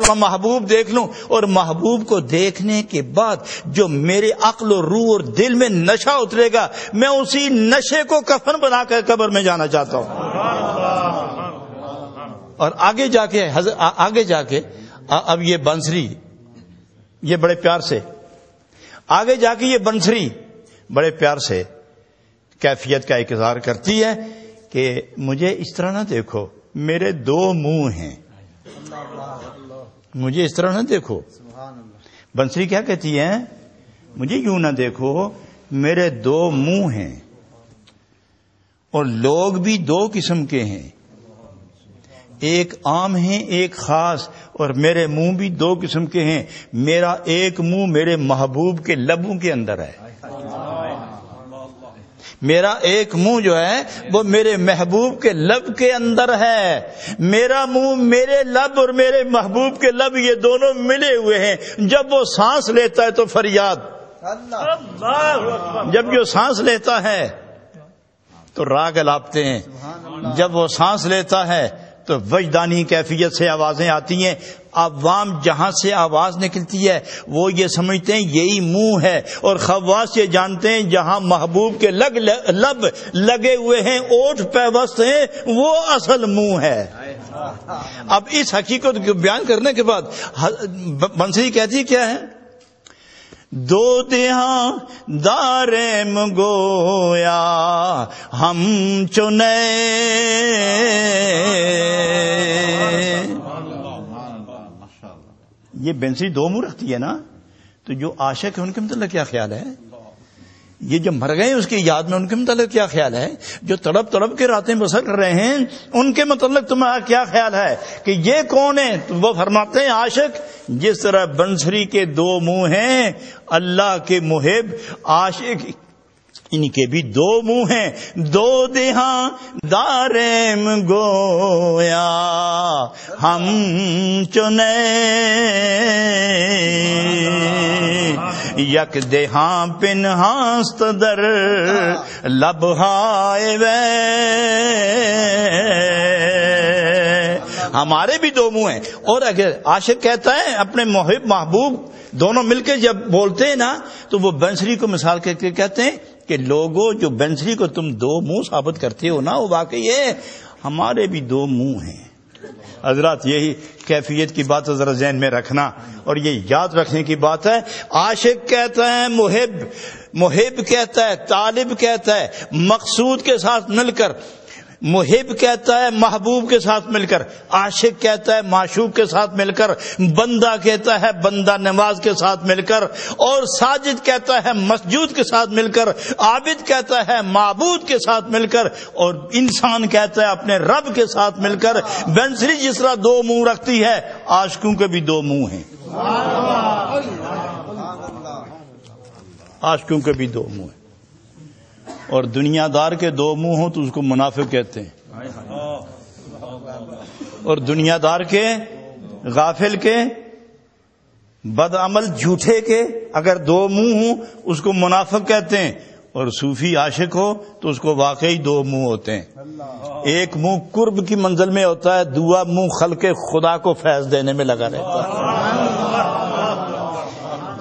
مرتبہ محبوب دیکھ لوں اور محبوب کو دیکھنے کے بعد جو میرے عقل و روح اور دل میں نشہ اترے گا میں اسی نشے کو کفن بنا کر قبر میں جانا چاہتا ہوں. اور آگے جا کے اب یہ بنسری یہ بڑے پیار سے آگے جا کے یہ بنسری بڑے پیار سے کیفیت کا اظہار کرتی ہے کہ مجھے اس طرح نہ دیکھو میرے دو منہ ہیں. مجھے اس طرح نہ دیکھو. بنسری کیا کہتی ہے؟ مجھے یوں نہ دیکھو میرے دو منہ ہیں اور لوگ بھی دو قسم کے ہیں. ایک عام ہیں ایک خاص اور میرے منہ بھی دو قسم کے ہیں. میرا ایک منہ میرے محبوب کے لبوں کے اندر ہے. میرا ایک منہ جو ہے وہ میرے محبوب کے لب کے اندر ہے. میرا منہ میرے لب اور میرے محبوب کے لب یہ دونوں ملے ہوئے ہیں. جب وہ سانس لیتا ہے تو فریاد, جب جو سانس لیتا ہے تو راگ الاپتے ہیں, جب وہ سانس لیتا ہے تو وجدانی کیفیت سے آوازیں آتی ہیں. عوام جہاں سے آواز نکلتی ہے وہ یہ سمجھتے ہیں یہی منہ ہے اور خواص یہ جانتے ہیں جہاں محبوب کے لب لگے ہوئے ہیں اوٹھ پیوست ہیں وہ اصل منہ ہے. اب اس حقیقت کو بیان کرنے کے بعد بنسری کہتی کیا ہے؟ دو دیہاں دارم گویا ہم چنے یہ بنسری دو منہ رکھتی ہے نا. تو جو عاشق ہے ان کے متعلق کیا خیال ہے؟ یہ جو مر گئے اس کی یاد میں ان کے متعلق کیا خیال ہے؟ جو تڑپ تڑپ کے راتیں بسر کر رہے ہیں ان کے متعلق تمہارا کیا خیال ہے کہ یہ کون ہے؟ تو وہ فرماتے ہیں عاشق جس طرح بنسری کے دو منہ ہیں اللہ کے محب عاشق ان کے بھی دو منہ ہیں. دو دیہاں دارم گویا ہم چنے یک دیہاں پنہاست در لبہائے وے. ہمارے بھی دو منہ ہیں. اور اگر عاشق کہتا ہے اپنے محب محبوب دونوں مل کے جب بولتے ہیں نا تو وہ بنسری کو مثال کر کے کہتے ہیں کہ لوگوں جو بنسری کو تم دو منہ ثابت کرتے ہو نا وہ واقعی ہے ہمارے بھی دو منہ ہیں. حضرات یہی کیفیت کی بات ذرا ذہن میں رکھنا اور یہ یاد رکھنے کی بات ہے. عاشق کہتا ہے محب کہتا ہے طالب کہتا ہے مقصود کے ساتھ مل کر, محب کہتا ہے محبوب کے ساتھ مل کر, عاشق کہتا ہے معشوق کے ساتھ مل کر, بندہ کہتا ہے بندہ نواز کے ساتھ مل کر, اور ساجد کہتا ہے مسجود کے ساتھ مل کر, عابد کہتا ہے معبود کے ساتھ مل کر, اور انسان کہتا ہے اپنے رب کے ساتھ مل کر. بنسری جس طرح دو منہ رکھتی ہے عاشقوں کے بھی دو منہ ہیں. عاشقوں کے بھی دو منہ ہیں. اور دنیا دار کے دو منہ ہوں تو اس کو منافق کہتے ہیں, اور دنیا دار کے غافل کے بدعمل جھوٹے کے اگر دو منہ ہوں اس کو منافق کہتے ہیں, اور صوفی عاشق ہو تو اس کو واقعی دو منہ ہوتے ہیں. ایک منہ قرب کی منزل میں ہوتا ہے, دوسرا منہ خلق خدا کو فیض دینے میں لگا رہتا ہے.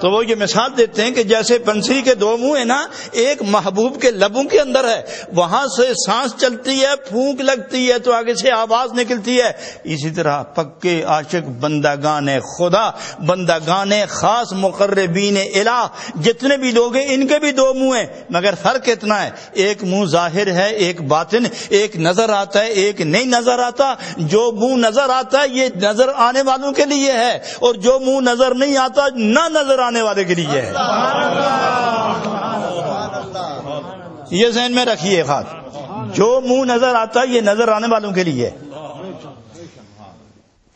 تو وہ یہ مثال دیتے ہیں کہ جیسے بنسری کے دو منہ ہیں نا, ایک محبوب کے لبوں کے اندر ہے, وہاں سے سانس چلتی ہے پھونک لگتی ہے تو آگے سے آواز نکلتی ہے. اسی طرح پکے عاشق بندگان خدا, بندگان خاص مقربین الہ جتنے بھی لوگ ہیں ان کے بھی دو منہ ہیں, مگر فرق اتنا ہے ایک منہ ظاہر ہے ایک باطن, ایک نظر آتا ہے ایک نہیں نظر آتا. جو منہ نظر آتا ہے یہ نظر آنے والوں کے لیے ہے, اور جو منہ نظر نہیں آتا نہ نظر آنے والے کے لیے ہے. یہ ذہن میں رکھیے خاص, جو منہ نظر آتا ہے یہ نظر آنے والوں کے لیے ہے.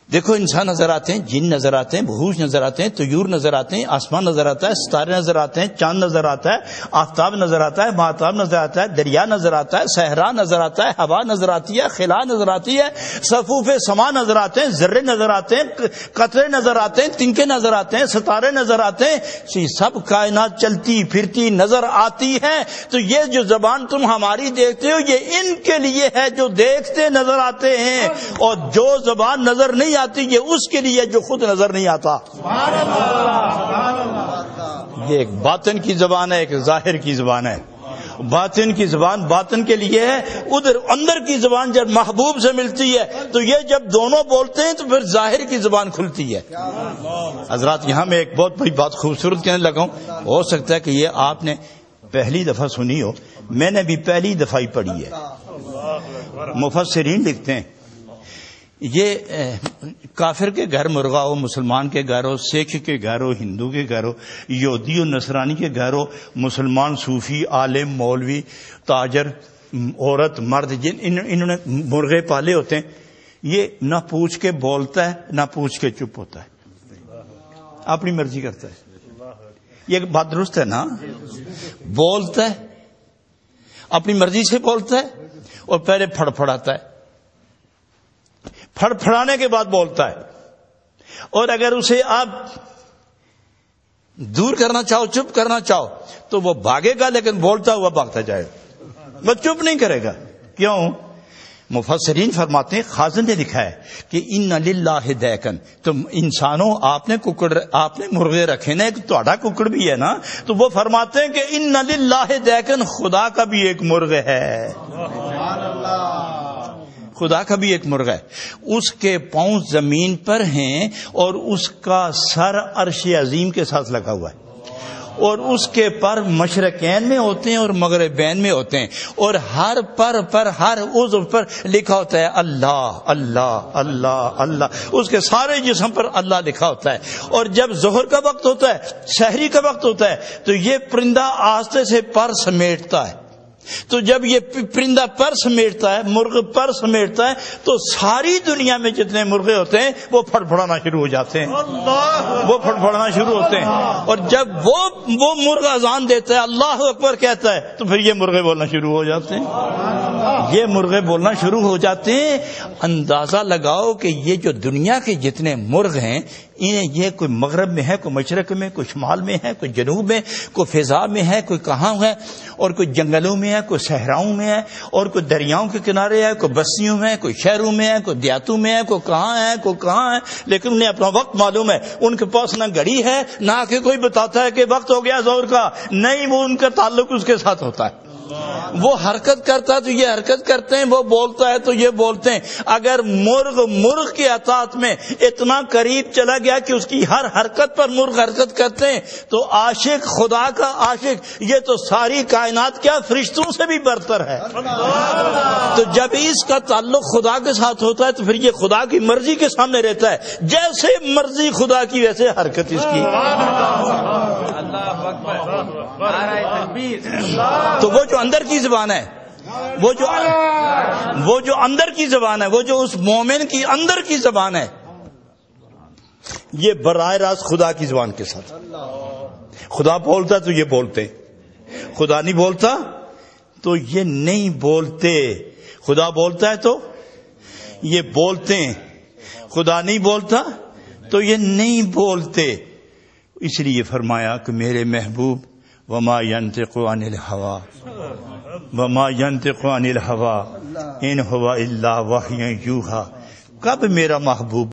دیکھو انسان نظر آتے ہیں, جن نظر آتے ہیں, بھوش نظر آتے ہیں, طیور نظر آتے ہیں, آسمان نظر آتا ہے, ستارے نظر آتے ہیں, چاند نظر آتا ہے, آفتاب نظر آتا ہے, ماہتاب نظر آتا ہے, دریا نظر آتا ہے, صحرا نظر آتا ہے, ہوا نظر آتی ہے, خلا نظر آتی ہے, صفوف سما نظر آتے ہیں, ذرے نظر آتے ہیں, قطرے نظر آتے ہیں, تنکے نظر آتے ہیں, ستارے نظر آتے ہیں, سب کائنات چلتی پھرتی نظر آتی ہے. تو یہ جو زبان تم ہماری دیکھتے ہو یہ ان کے لیے ہے جو دیکھتے نظر آتے ہیں, اور جو زبان نظر نہیں آتی یہ اس کے لیے جو خود نظر نہیں آتا. یہ ایک باطن کی زبان ہے، ایک ظاہر کی زبان ہے. باطن کی زبان باطن کے لیے ہے، ادھر اندر کی زبان جب محبوب سے ملتی ہے تو یہ جب دونوں بولتے ہیں تو پھر ظاہر کی زبان کھلتی ہے. حضرات یہاں میں ایک بہت بڑی بات خوبصورت کہنے لگا ہوں، ہو سکتا ہے کہ یہ آپ نے پہلی دفعہ سنی ہو، میں نے بھی پہلی دفعہ ہی پڑھی ہے. مفسرین لکھتے ہیں یہ کافر کے گھر مرغا ہو، مسلمان کے گھر ہو، سکھ کے گھر ہو، ہندو کے گھر ہو، یہودی و نصرانی کے گھر ہو، مسلمان صوفی عالم مولوی تاجر عورت مرد انہوں نے مرغے پالے ہوتے ہیں، یہ نہ پوچھ کے بولتا ہے نہ پوچھ کے چپ ہوتا ہے، اپنی مرضی کرتا ہے. یہ بات درست ہے نا؟ بولتا ہے اپنی مرضی سے بولتا ہے اور پہلے پھڑ پھڑاتا ہے، پھڑ پھڑانے کے بعد بولتا ہے. اور اگر اسے آپ دور کرنا چاہو، چپ کرنا چاہو تو وہ بھاگے گا، لیکن بولتا ہوا بھاگتا جائے گا، وہ چپ نہیں کرے گا. کیوں؟ مفسرین فرماتے ہیں، خازن نے لکھا ہے کہ ان للہ دیکن، تم انسانوں آپ نے مرغے رکھے نا، ایک تہاڈا ککڑ بھی ہے نا، تو وہ فرماتے ہیں کہ ان للہ دیکن، خدا کا بھی ایک مرغ ہے. خدا کا بھی ایک مرغ ہے، اس کے پاؤں زمین پر ہیں اور اس کا سر عرش عظیم کے ساتھ لگا ہوا ہے، اور اس کے پر مشرقین میں ہوتے ہیں اور مغربین میں ہوتے ہیں، اور ہر پر ہر عضو پر لکھا ہوتا ہے اللہ اللہ اللہ اللہ، اس کے سارے جسم پر اللہ لکھا ہوتا ہے. اور جب ظہر کا وقت ہوتا ہے، سحری کا وقت ہوتا ہے، تو یہ پرندہ آہستہ سے پر سمیٹتا ہے. تو جب یہ پرندہ پر سمیٹتا ہے، مرغ پر سمیٹتا ہے، تو ساری دنیا میں جتنے مرغے ہوتے ہیں وہ پھڑ پھڑانا شروع ہو جاتے ہیں، وہ پھڑ پھڑانا شروع ہوتے ہیں. اور جب وہ مرغ اذان دیتا ہے، اللہ اکبر کہتا ہے، تو پھر یہ مرغے بولنا شروع ہو جاتے ہیں، یہ مرغے بولنا شروع ہو جاتے ہیں. اندازہ لگاؤ کہ یہ جو دنیا کے جتنے مرغ ہیں، انہیں یہ کوئی مغرب میں ہے، کوئی مشرق میں، کوئی شمال میں ہے، کوئی جنوب میں، کوئی فضا میں ہے، کوئی کہاں ہے، اور کوئی جنگلوں میں ہے، کوئی صحراؤں میں ہے، اور کوئی دریاؤں کے کنارے ہے، کوئی بستیوں میں ہے، کوئی شہروں میں ہے، کوئی دیہاتوں میں ہے، کوئی کہاں ہے، لیکن انہیں اپنا وقت معلوم ہے. ان کے پاس نہ گھڑی ہے، نہ کہ کوئی بتاتا ہے کہ وقت ہو گیا ظہر کا، نہیں، وہ ان کا تعلق اس کے ساتھ ہوتا ہے. وہ حرکت کرتا ہے تو یہ حرکت کرتے ہیں، وہ بولتا ہے تو یہ بولتے ہیں. اگر مرغ کے اطاعت میں اتنا قریب چلا گیا کہ اس کی ہر حرکت پر مرغ حرکت کرتے ہیں، تو عاشق، خدا کا عاشق، یہ تو ساری کائنات کیا فرشتوں سے بھی برتر ہے. تو جب اس کا تعلق خدا کے ساتھ ہوتا ہے تو پھر یہ خدا کی مرضی کے سامنے رہتا ہے، جیسے مرضی خدا کی ویسے حرکت اس کی. تو وہ جو اندر کی زبان ہے، وہ جو اندر کی زبان ہے، وہ جو اس مومن کی اندر کی زبان ہے، یہ براہ راست خدا کی زبان کے ساتھ. خدا بولتا تو یہ بولتے، خدا نہیں بولتا تو یہ نہیں بولتے. خدا بولتا ہے تو یہ بولتے ہیں، خدا نہیں بولتا تو یہ نہیں بولتے. اس لیے فرمایا کہ میرے محبوب وما ينطق عن الهوى وما ينطق عن الهوى ان هو الا وحی یوحی. کب میرا محبوب